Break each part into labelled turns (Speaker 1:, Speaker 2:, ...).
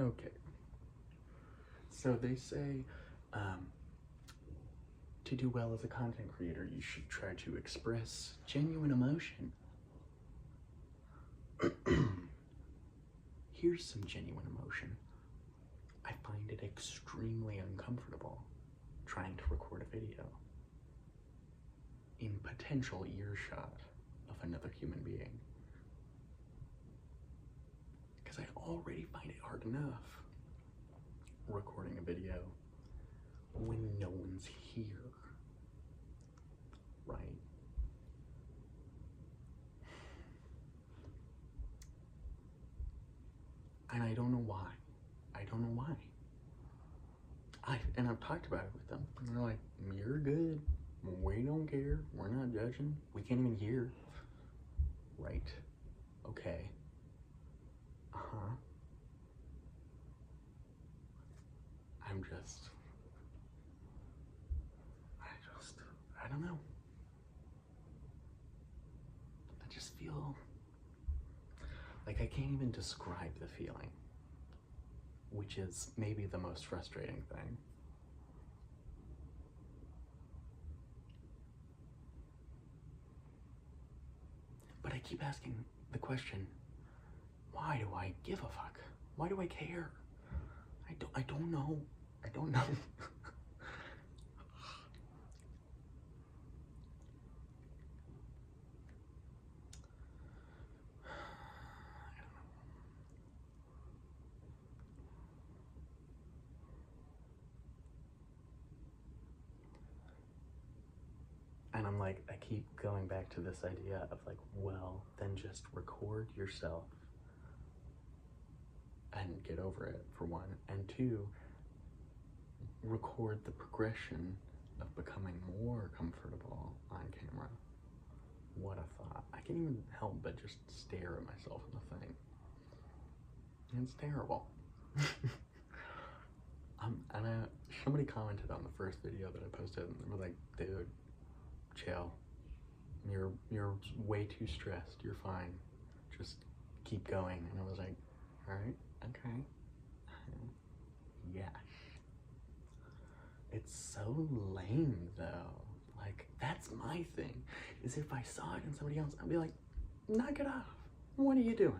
Speaker 1: Okay. So they say to do well as a content creator, you should try to express genuine emotion. Here's some genuine emotion. I find it extremely uncomfortable trying to record a video in potential earshot of another human being. Because I already find it hard enough recording a video when no one's here, right? And I don't know why. I don't know why. I've talked about it with them, and they're like, "You're good. We don't care. We're not judging. We can't even hear." Right? Okay. Uh-huh. I don't know. I just feel like I can't even describe the feeling, which is maybe the most frustrating thing. But I keep asking the question, why do I give a fuck? Why do I care? I don't know. I don't know. And I'm like, I keep going back to this idea of like, well, then just record yourself and get over it, for one. And two, record the progression of becoming more comfortable on camera. What a thought. I can't even help but just stare at myself in the thing. It's terrible. And somebody commented on the first video that I posted, and they were like, dude, chill. You're way too stressed. You're fine. Just keep going. And I was like, all right, okay. Yes. It's so lame though. Like, that's my thing, is if I saw it in somebody else, I'd be like, knock it off. What are you doing?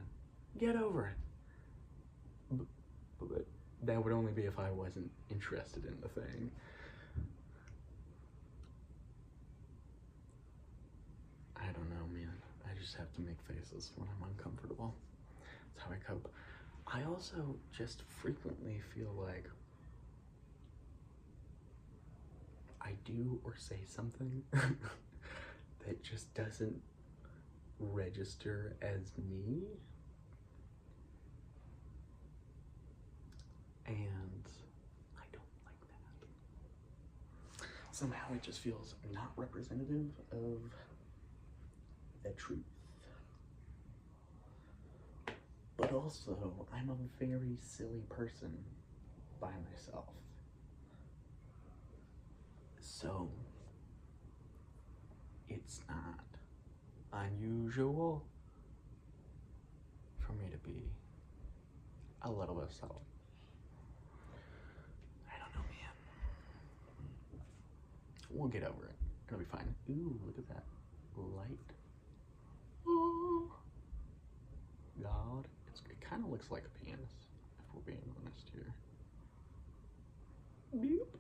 Speaker 1: Get over it. But that would only be if I wasn't interested in the thing. I don't know, man. I just have to make faces when I'm uncomfortable. That's how I cope. I also just frequently feel like I do or say something that just doesn't register as me. And I don't like that. Somehow it just feels not representative of the truth. But also, I'm a very silly person by myself. So, it's not unusual for me to be a little bit silly. I don't know, man. We'll get over it. It'll be fine. Ooh, look at that light. Oh, God. It kind of looks like a penis, if we're being honest here. Beep.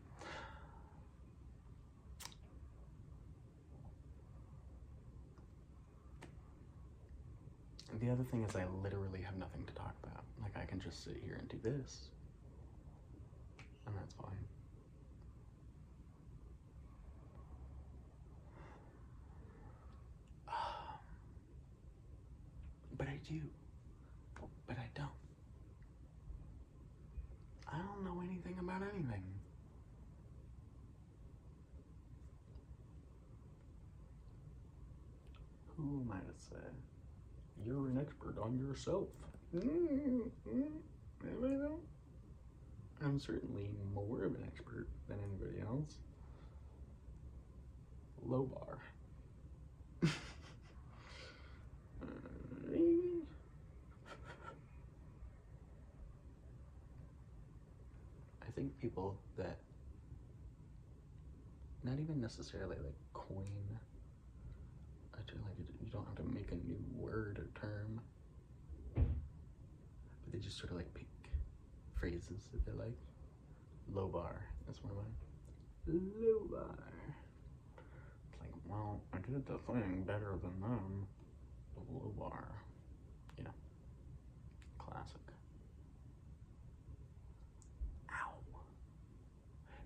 Speaker 1: The other thing is I literally have nothing to talk about. Like, I can just sit here and do this, and that's fine. But I do. But I don't. I don't know anything about anything. Who am I to say? You're an expert on yourself. I'm certainly more of an expert than anybody else. Low bar. I think people that not even necessarily like coin a term, like you don't have to make a new word or term, but they just sort of like pick phrases that they like. Low bar, that's one of mine. Low bar. It's like, well, I did the thing better than them. Low bar, you know, classic. Ow.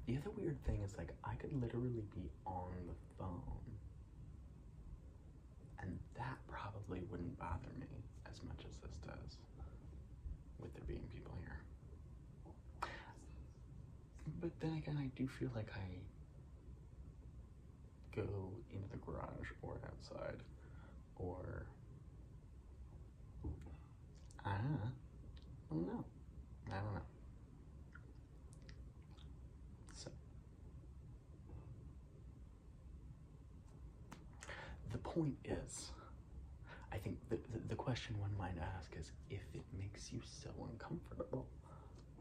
Speaker 1: The other weird thing is like I could literally be on the phone and that probably wouldn't bother me as much as this does with there being people here. But then again, I do feel like I go into the garage or outside or I don't know. So the point is, I think the question one might ask is, if it makes you so uncomfortable,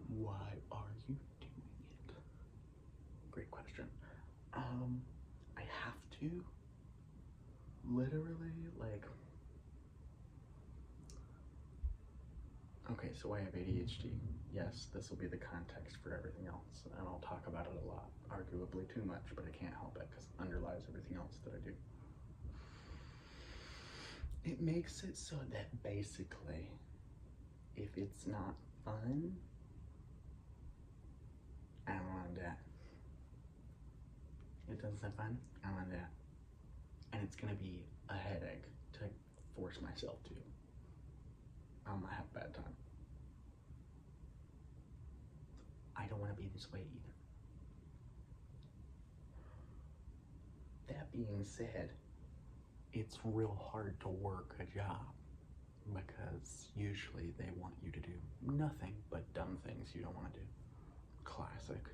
Speaker 1: why are you doing it? Great question. I have to literally like, okay, so I have ADHD. Yes, this will be the context for everything else, and I'll talk about it a lot, arguably too much, but I can't help it because it underlies everything else that I do. It makes it so that basically, if it's not fun, I don't want to do it. It doesn't sound fun, I don't want to do it. And it's gonna be a headache to force myself to. I'm gonna have a bad time. I don't want to be this way either. That being said, it's real hard to work a job because usually they want you to do nothing but dumb things you don't want to do. Classic.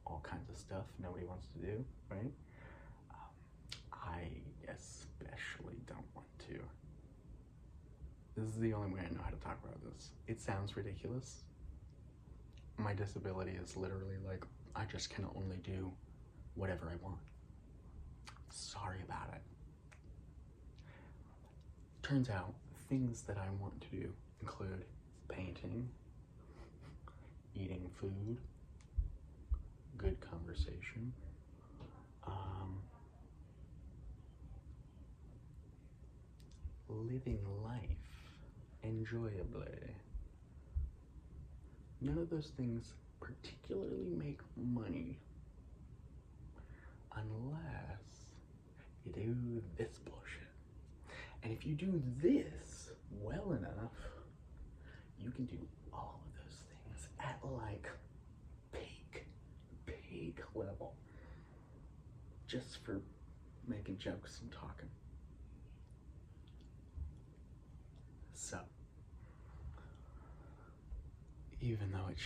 Speaker 1: All kinds of stuff nobody wants to do, right? I especially don't want to. This is the only way I know how to talk about this. It sounds ridiculous. My disability is literally like, I just can only do whatever I want. Sorry about it. Turns out, things that I want to do include painting, eating food, good conversation, living life enjoyably. None of those things particularly make money unless you do this bullshit. And if you do this well enough, you can do all of those things at like peak level, just for making jokes and talking. So, even though it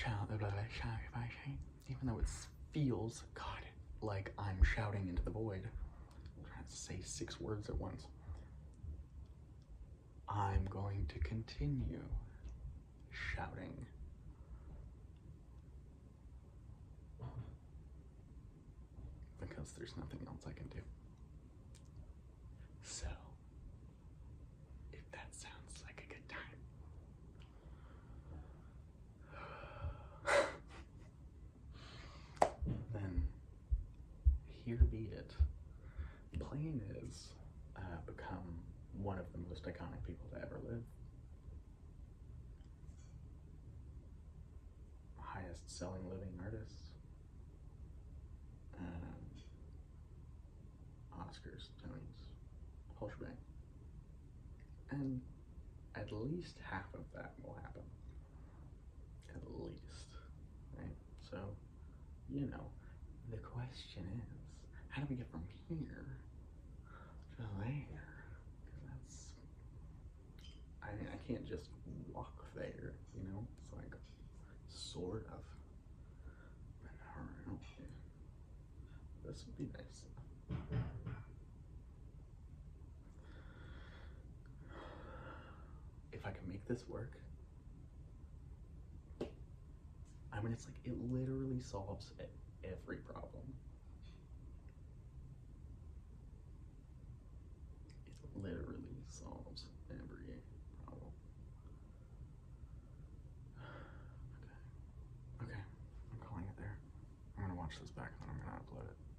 Speaker 1: feels, God, like I'm shouting into the void, I'm trying to say 6 words at once, I'm going to continue shouting. Because there's nothing else I can do. So, if that sounds like a good time, then here be it. Blaine has become one of the most iconic people to ever live. Highest selling living artist. Oscars, Tonys, whole shebang. And at least half of that will happen. At least, right? So, you know, the question is, how do we get from here to there? Because that's, I mean, I can't just walk there, you know? It's like, sort of. But I don't know. This would be nice. If I can make this work, I'm mean, it's like, it literally solves every problem. It literally solves every problem. Okay. Okay, I'm calling it there. I'm gonna watch this back and then I'm gonna upload it.